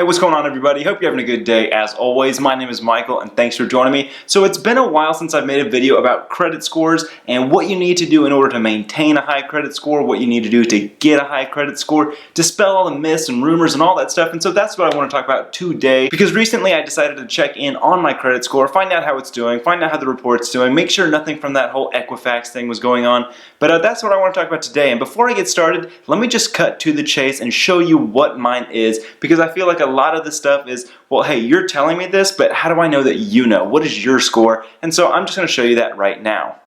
Hey, what's going on, everybody? Hope you're having a good day. As always, my name is Michael and thanks for joining me. So it's been a while since I've made a video about credit scores and what you need to do in order to maintain a high credit score, what you need to do to get a high credit score, dispel all the myths and rumors and all that stuff. And so that's what I want to talk about today, because recently I decided to check in on my credit score, find out how it's doing, find out how the report's doing, make sure nothing from that whole Equifax thing was going on. But that's what I want to talk about today. And before I get started, let me just cut to the chase and show you what mine is, because I feel like a lot of this stuff is, well, hey, you're telling me this, but how do I know that you know? What is your score? And so I'm just going to show you that right now.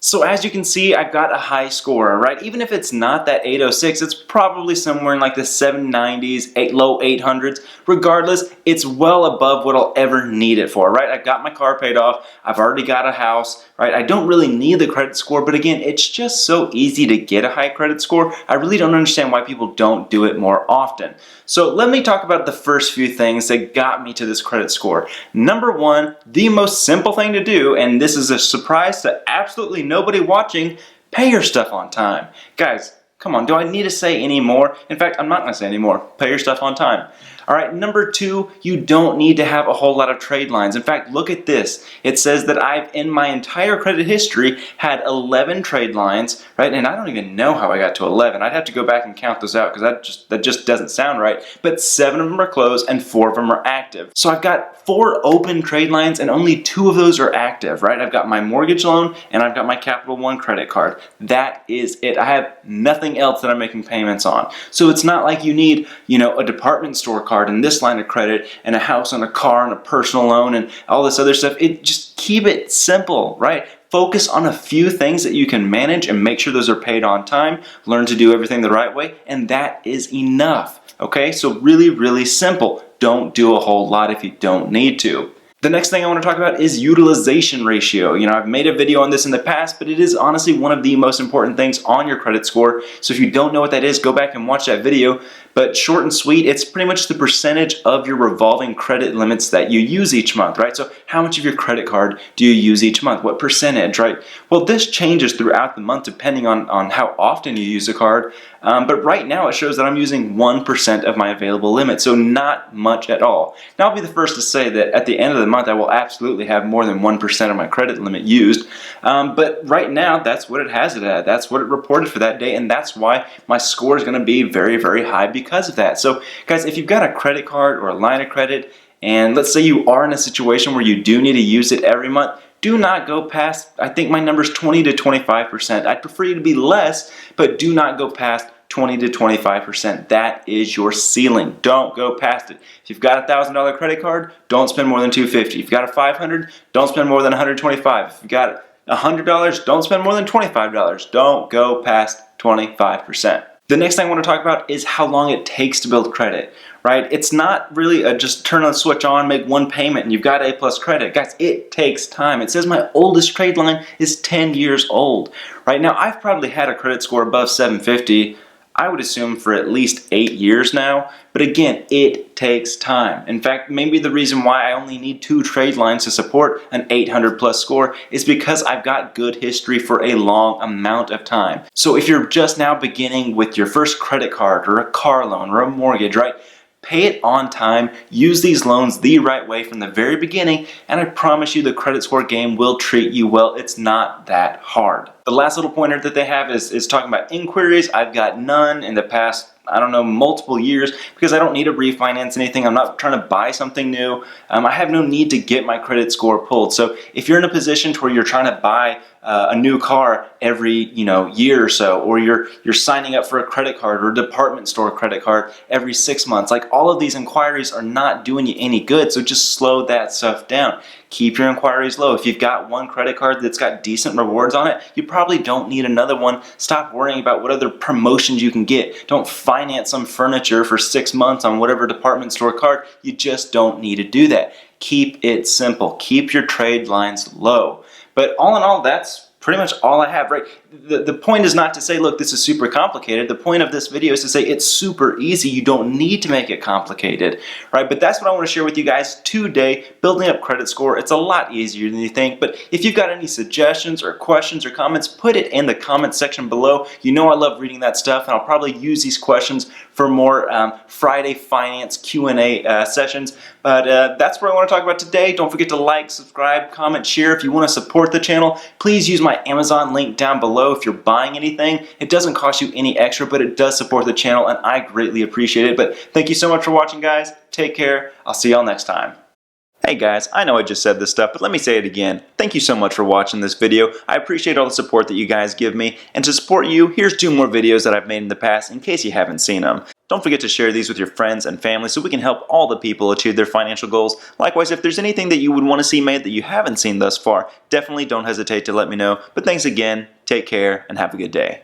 So as you can see, I've got a high score, right? Even if it's not that 806, it's probably somewhere in like the 790s, low 800s. Regardless, it's well above what I'll ever need it for, right? I've got my car paid off. I've already got a house, right? I don't really need the credit score, but again, it's just so easy to get a high credit score. I really don't understand why people don't do it more often. So let me talk about the first few things that got me to this credit score. Number one, the most simple thing to do, and this is a surprise to absolutely nobody watching, pay your stuff on time. Guys, come on, do I need to say any more? In fact, I'm not going to say any more. Pay your stuff on time. All right, number two, you don't need to have a whole lot of trade lines. In fact, look at this. It says that I've, in my entire credit history, had 11 trade lines, right? And I don't even know how I got to 11. I'd have to go back and count those out because that just doesn't sound right. But 7 of them are closed and 4 of them are active. So I've got 4 open trade lines and only 2 of those are active, right? I've got my mortgage loan and I've got my Capital One credit card. That is it. I have nothing else that I'm making payments on. So it's not like you need, a department store card and this line of credit and a house and a car and a personal loan and all this other stuff. Just keep it simple, right? Focus on a few things that you can manage and make sure those are paid on time. Learn to do everything the right way, and that is enough. Okay, so really, really simple. Don't do a whole lot if you don't need to. The next thing I want to talk about is utilization ratio. I've made a video on this in the past, but it is honestly one of the most important things on your credit score. So if you don't know what that is, go back and watch that video. But short and sweet, it's pretty much the percentage of your revolving credit limits that you use each month, right? So how much of your credit card do you use each month? What percentage, right? Well, this changes throughout the month depending on how often you use the card. But right now it shows that I'm using 1% of my available limit, so not much at all. Now I'll be the first to say that at the end of the month I will absolutely have more than 1% of my credit limit used. But right now that's what it has it at. That's what it reported for that day, and that's why my score is going to be very, very high because of that. So guys, if you've got a credit card or a line of credit, and let's say you are in a situation where you do need to use it every month, do not go past, I think my number is 20 to 25%. I'd prefer you to be less, but do not go past 20 to 25%. That is your ceiling. Don't go past it. If you've got a $1,000 credit card, don't spend more than $250. If you've got a $500, don't spend more than $125. If you've got $100, don't spend more than $25. Don't go past 25%. The next thing I want to talk about is how long it takes to build credit, right? It's not really just turn on the switch on, make one payment, and you've got A+ credit. Guys, it takes time. It says my oldest trade line is 10 years old. Right now, I've probably had a credit score above 750, I would assume, for at least 8 years now. But again, it takes time. In fact, maybe the reason why I only need 2 trade lines to support an 800+ score is because I've got good history for a long amount of time. So if you're just now beginning with your first credit card or a car loan or a mortgage, right? Pay it on time, use these loans the right way from the very beginning, and I promise you the credit score game will treat you well. It's not that hard. The last little pointer that they have is talking about inquiries. I've got none in the past, multiple years, because I don't need to refinance anything. I'm not trying to buy something new. I have no need to get my credit score pulled. So if you're in a position to where you're trying to buy a new car every year or so, or you're signing up for a credit card or a department store credit card every 6 months, like all of these inquiries are not doing you any good. So just slow that stuff down. Keep your inquiries low. If you've got one credit card that's got decent rewards on it, you probably don't need another one. Stop worrying about what other promotions you can get. Don't finance some furniture for 6 months on whatever department store card. You just don't need to do that. Keep it simple. Keep your trade lines low. But all in all, that's pretty much all I have, right? The point is not to say, look, this is super complicated. The point of this video is to say it's super easy. You don't need to make it complicated, right? But that's what I want to share with you guys today, building up credit score. It's a lot easier than you think, but if you've got any suggestions or questions or comments, put it in the comment section below. You know I love reading that stuff, and I'll probably use these questions for more Friday Finance Q&A sessions. But that's what I want to talk about today. Don't forget to like, subscribe, comment, share. If you want to support the channel, please use my Amazon link down below if you're buying anything. It doesn't cost you any extra, but it does support the channel, and I greatly appreciate it. But thank you so much for watching, guys. Take care. I'll see y'all next time. Hey guys, I know I just said this stuff, but let me say it again. Thank you so much for watching this video. I appreciate all the support that you guys give me. And to support you, here's 2 more videos that I've made in the past in case you haven't seen them. Don't forget to share these with your friends and family so we can help all the people achieve their financial goals. Likewise, if there's anything that you would want to see made that you haven't seen thus far, definitely don't hesitate to let me know. But thanks again, take care, and have a good day.